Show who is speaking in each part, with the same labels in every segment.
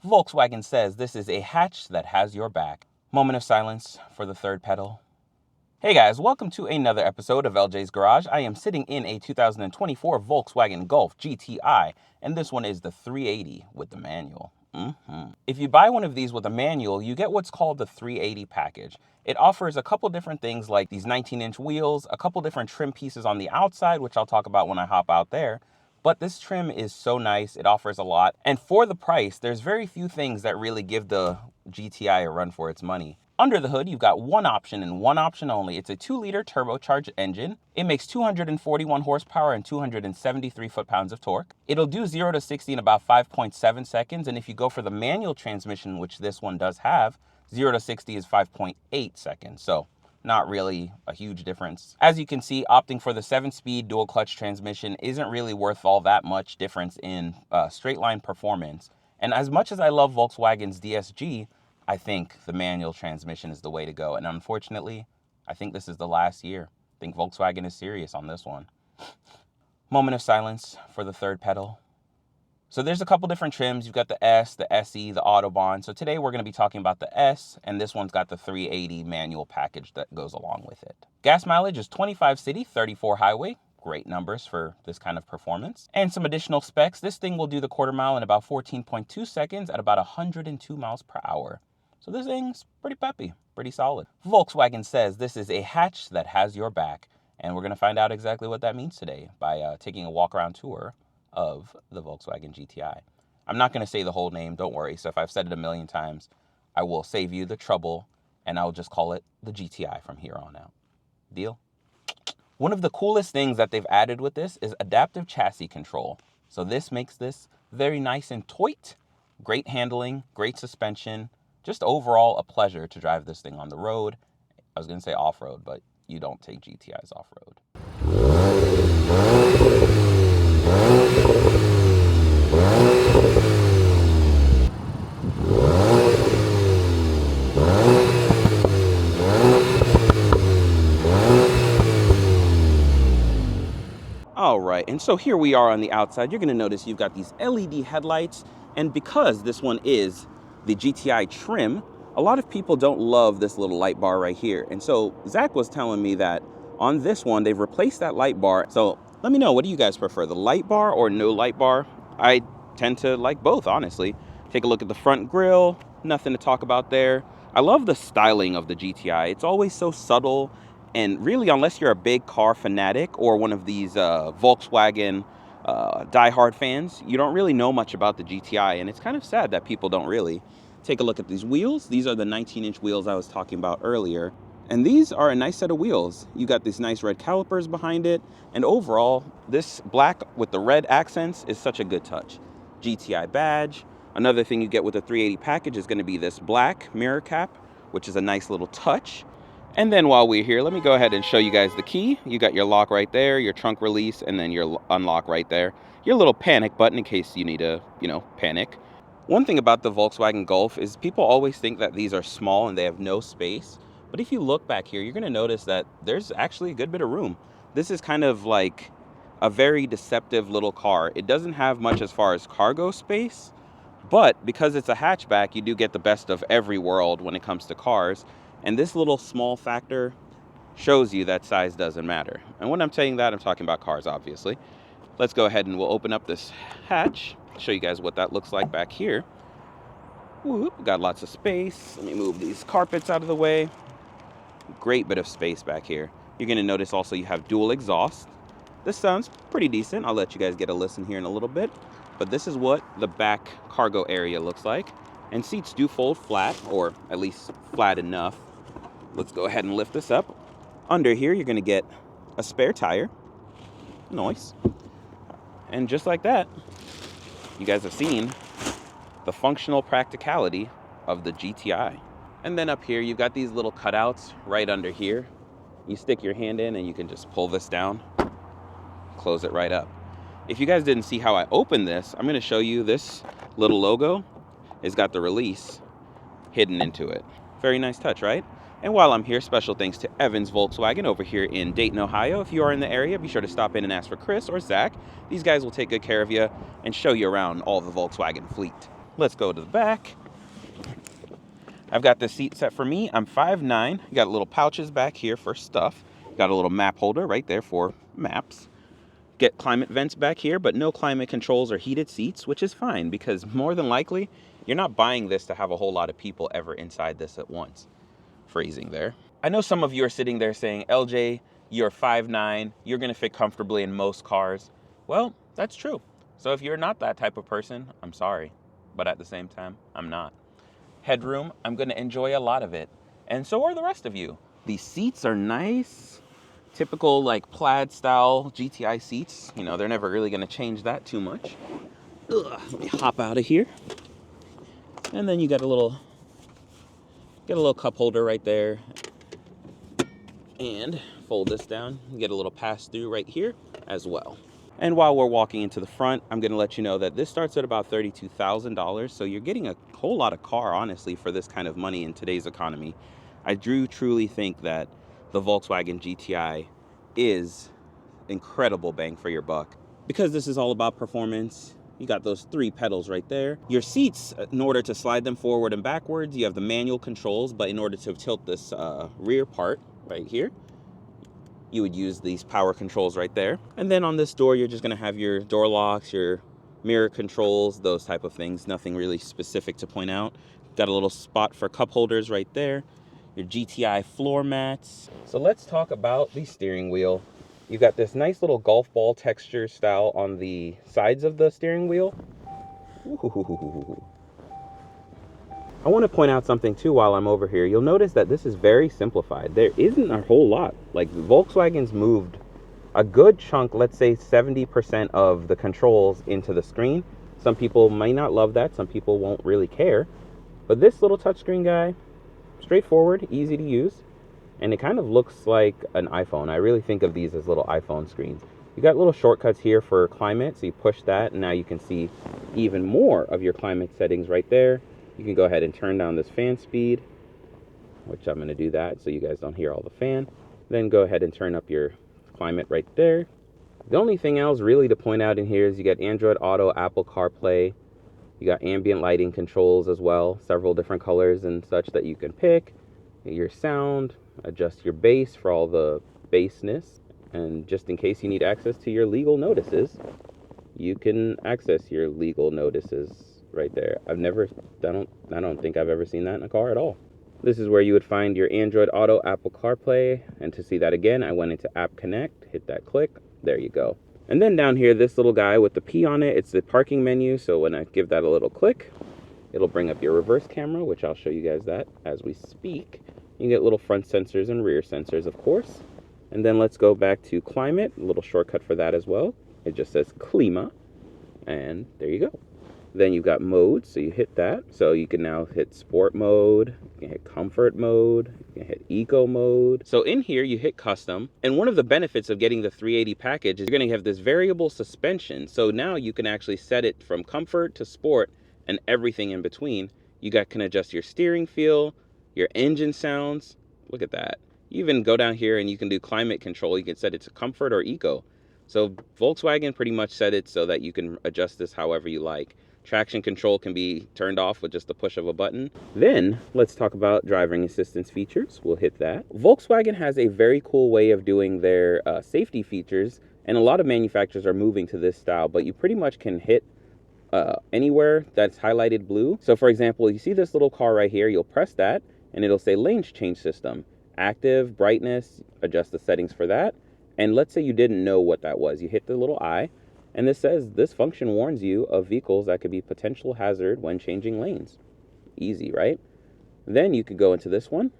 Speaker 1: Volkswagen says this is a hatch that has your back. Moment of silence for the third pedal. Hey guys, welcome to another episode of LJ's Garage. I am sitting in a 2024 Volkswagen Golf GTI, and this one is the 380 with the manual. If you buy one of these with a manual, you get what's called the 380 package. It offers a couple different things like these 19-inch wheels, a couple different trim pieces on the outside, which I'll talk about when I hop out there. But this trim is so nice, it offers a lot. And for the price, there's very few things that really give the GTI a run for its money. Under the hood, you've got one option and one option only. It's a 2-liter turbocharged engine. It makes 241 horsepower and 273 foot-pounds of torque. It'll do 0 to 60 in about 5.7 seconds. And if you go for the manual transmission, which this one does have, 0 to 60 is 5.8 seconds. So not really a huge difference. As you can see, opting for the 7-speed dual clutch transmission isn't really worth all that much difference in straight line performance. And as much as I love Volkswagen's DSG, I think the manual transmission is the way to go. And unfortunately, I think this is the last year. I think Volkswagen is serious on this one. Moment of silence for the third pedal. So there's a couple different trims. You've got the S, the SE, the Autobahn. So today we're going to be talking about the S, and this one's got the 380 manual package that goes along with it. Gas mileage is 25 city, 34 highway. Great numbers for this kind of performance. And some additional specs. This thing will do the quarter mile in about 14.2 seconds at about 102 miles per hour. So this thing's pretty peppy, pretty solid. Volkswagen says this is a hatch that has your back. And we're going to find out exactly what that means today by taking a walk-around tour of the Volkswagen GTI. I'm not going to say the whole name, don't worry. So if I've said it a million times, I will save you the trouble, and I'll just call it the GTI from here on out. Deal? One of the coolest things that they've added with this is adaptive chassis control. So this makes this very nice and toit. Great handling, great suspension. Just overall a pleasure to drive this thing on the road. I was going to say off-road, but you don't take GTIs off-road. All right, and so here we are on the outside. You're going to notice you've got these LED headlights, and because this one is the GTI trim, a lot of people don't love this little light bar right here. And so Zach was telling me that on this one, they've replaced that light bar. So let me know, what do you guys prefer, the light bar or no light bar? I tend to like both, honestly. Take a look at the front grille, nothing to talk about there. I love the styling of the GTI. It's always so subtle, and really, unless you're a big car fanatic or one of these Volkswagen diehard fans, you don't really know much about the GTI, and it's kind of sad that people don't really. Take a look at these wheels. These are the 19-inch wheels I was talking about earlier. And these are a nice set of wheels. You got these nice red calipers behind it. And overall, this black with the red accents is such a good touch. GTI badge. Another thing you get with the 380 package is going to be this black mirror cap, which is a nice little touch. And then while we're here, let me go ahead and show you guys the key. You got your lock right there, your trunk release, and then your unlock right there. Your little panic button in case you need to, panic. One thing about the Volkswagen Golf is people always think that these are small and they have no space. But if you look back here, you're going to notice that there's actually a good bit of room. This is kind of like a very deceptive little car. It doesn't have much as far as cargo space, but because it's a hatchback, you do get the best of every world when it comes to cars. And this little small factor shows you that size doesn't matter. And when I'm saying that, I'm talking about cars, obviously. Let's go ahead and we'll open up this hatch. Show you guys what that looks like back here. Whoop, got lots of space. Let me move these carpets out of the way. Great bit of space back here. You're going to notice also you have dual exhaust. This sounds pretty decent. I'll let you guys get a listen here in a little bit. But this is what the back cargo area looks like. And seats do fold flat, or at least flat enough. Let's go ahead and lift this up. Under here, you're going to get a spare tire. Nice. And just like that, you guys have seen the functional practicality of the GTI. And then up here, you've got these little cutouts right under here. You stick your hand in and you can just pull this down, close it right up. If you guys didn't see how I opened this, I'm going to show you this little logo. It's got the release hidden into it. Very nice touch, right? And while I'm here, special thanks to Evans Volkswagen over here in Dayton, Ohio. If you are in the area, be sure to stop in and ask for Chris or Zach. These guys will take good care of you and show you around all the Volkswagen fleet. Let's go to the back. I've got the seat set for me. I'm 5'9". Got little pouches back here for stuff. Got a little map holder right there for maps. Get climate vents back here, but no climate controls or heated seats, which is fine because more than likely, you're not buying this to have a whole lot of people ever inside this at once. Phrasing there. I know some of you are sitting there saying, LJ, you're 5'9", you're gonna fit comfortably in most cars. Well, that's true. So if you're not that type of person, I'm sorry. But at the same time, I'm not. Headroom, I'm gonna enjoy a lot of it. And so are the rest of you. These seats are nice. Typical like plaid style GTI seats. You know, they're never really gonna change that too much. Ugh, let me hop out of here. And then you got a little cup holder right there. And fold this down, you get a little pass through right here as well. And while we're walking into the front, I'm gonna let you know that this starts at about $32,000. So you're getting a whole lot of car, honestly, for this kind of money in today's economy. I do truly think that the Volkswagen GTI is incredible bang for your buck. Because this is all about performance, you got those 3 pedals right there. Your seats, in order to slide them forward and backwards, you have the manual controls, but in order to tilt this rear part right here, you would use these power controls right there. And then on this door, you're just gonna have your door locks, your mirror controls, those type of things. Nothing really specific to point out. Got a little spot for cup holders right there. Your GTI floor mats. So let's talk about the steering wheel. You got this nice little golf ball texture style on the sides of the steering wheel. Ooh. I want to point out something too while I'm over here. You'll notice that this is very simplified. There isn't a whole lot. Like Volkswagen's moved a good chunk, let's say 70% of the controls into the screen. Some people might not love that. Some people won't really care. But this little touchscreen guy, straightforward, easy to use. And it kind of looks like an iPhone. I really think of these as little iPhone screens. You got little shortcuts here for climate. So you push that and now you can see even more of your climate settings right there. You can go ahead and turn down this fan speed, which I'm going to do that so you guys don't hear all the fan. Then go ahead and turn up your climate right there. The only thing else really to point out in here is you got Android Auto, Apple CarPlay. You got ambient lighting controls as well, several different colors and such that you can pick. Your sound, adjust your bass for all the bassness. And just in case you need access to your legal notices, you can access your legal notices right there. I don't think I've ever seen that in a car at all. This is where you would find your Android Auto, Apple CarPlay, and to see that again, I went into App Connect, hit that click, there you go. And then down here, this little guy with the P on it, it's the parking menu, so when I give that a little click, it'll bring up your reverse camera, which I'll show you guys that as we speak. You get little front sensors and rear sensors, of course. And then let's go back to climate, a little shortcut for that as well. It just says Klima, and there you go. Then you've got modes, so you hit that. So you can now hit sport mode, you can hit comfort mode, you can hit eco mode. So in here you hit custom, and one of the benefits of getting the 380 package is you're gonna have this variable suspension. So now you can actually set it from comfort to sport and everything in between. You can adjust your steering feel, your engine sounds, look at that. You even go down here and you can do climate control. You can set it to comfort or eco. So Volkswagen pretty much set it so that you can adjust this however you like. Traction control can be turned off with just the push of a button. Then let's talk about driving assistance features. We'll hit that. Volkswagen has a very cool way of doing their safety features, and a lot of manufacturers are moving to this style, but you pretty much can hit anywhere that's highlighted blue. So for example, you see this little car right here, you'll press that and it'll say lane change system, active, brightness, adjust the settings for that. And let's say you didn't know what that was. You hit the little I, and this says this function warns you of vehicles that could be potential hazard when changing lanes. Easy, right? Then you could go into this one,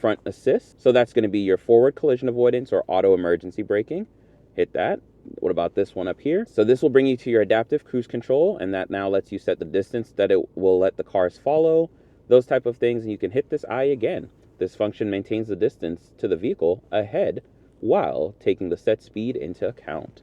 Speaker 1: front assist. So that's going to be your forward collision avoidance or auto emergency braking. Hit that. What about this one up here? So this will bring you to your adaptive cruise control, and that now lets you set the distance that it will let the cars follow, those type of things. And you can hit this I again. This function maintains the distance to the vehicle ahead while taking the set speed into account.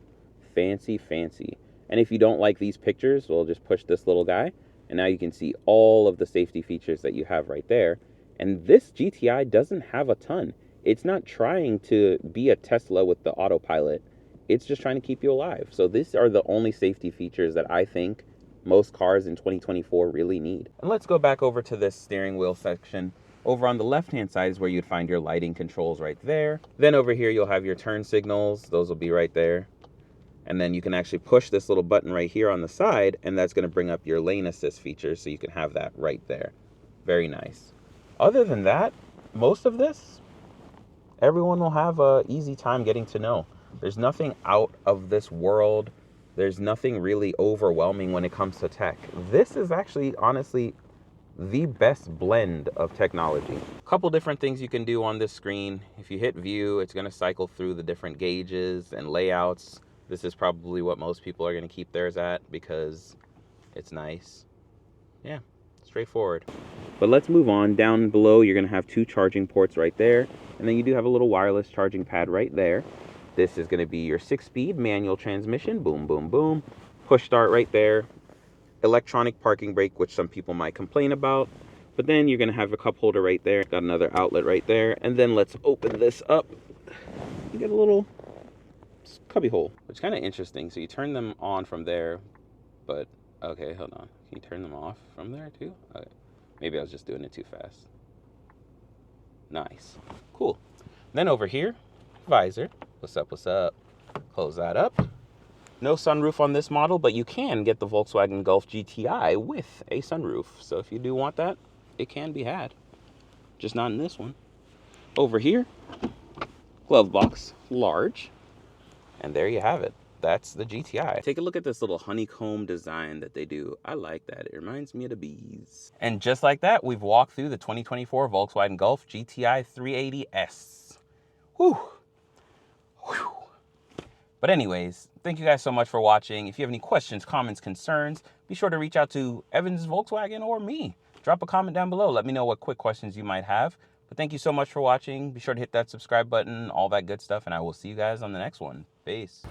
Speaker 1: Fancy, fancy. And if you don't like these pictures, we'll just push this little guy, and now you can see all of the safety features that you have right there. And this GTI doesn't have a ton. It's not trying to be a Tesla with the autopilot. It's just trying to keep you alive. So these are the only safety features that I think most cars in 2024 really need. And let's go back over to this steering wheel section. Over on the left-hand side is where you'd find your lighting controls right there. Then over here, you'll have your turn signals. Those will be right there. And then you can actually push this little button right here on the side, and that's going to bring up your lane assist feature, so you can have that right there. Very nice. Other than that, most of this, everyone will have an easy time getting to know. There's nothing out of this world. There's nothing really overwhelming when it comes to tech. This is actually, honestly, the best blend of technology. A couple different things you can do on this screen. If you hit view, it's going to cycle through the different gauges and layouts. This is probably what most people are going to keep theirs at because it's nice. Yeah, straightforward. But let's move on. Down below, you're going to have 2 charging ports right there. And then you do have a little wireless charging pad right there. This is going to be your 6-speed manual transmission. Boom, boom, boom. Push start right there. Electronic parking brake, which some people might complain about. But then you're going to have a cup holder right there. Got another outlet right there. And then let's open this up. You get a little cubby hole, which is kind of interesting. So you turn them on from there, but okay, hold on. Can you turn them off from there too? Okay. Maybe I was just doing it too fast. Nice. Cool. Then over here, visor. What's up, what's up? Close that up. No sunroof on this model, but you can get the Volkswagen Golf GTI with a sunroof. So if you do want that, it can be had. Just not in this one. Over here, glove box, large. And there you have it. That's the GTI. Take a look at this little honeycomb design that they do. I like that. It reminds me of the bees. And just like that, we've walked through the 2024 Volkswagen Golf GTI 380S. Whew. Whew. But anyways, thank you guys so much for watching. If you have any questions, comments, concerns, be sure to reach out to Evans Volkswagen or me. Drop a comment down below. Let me know what quick questions you might have. But thank you so much for watching. Be sure to hit that subscribe button, all that good stuff, and I will see you guys on the next one. Peace.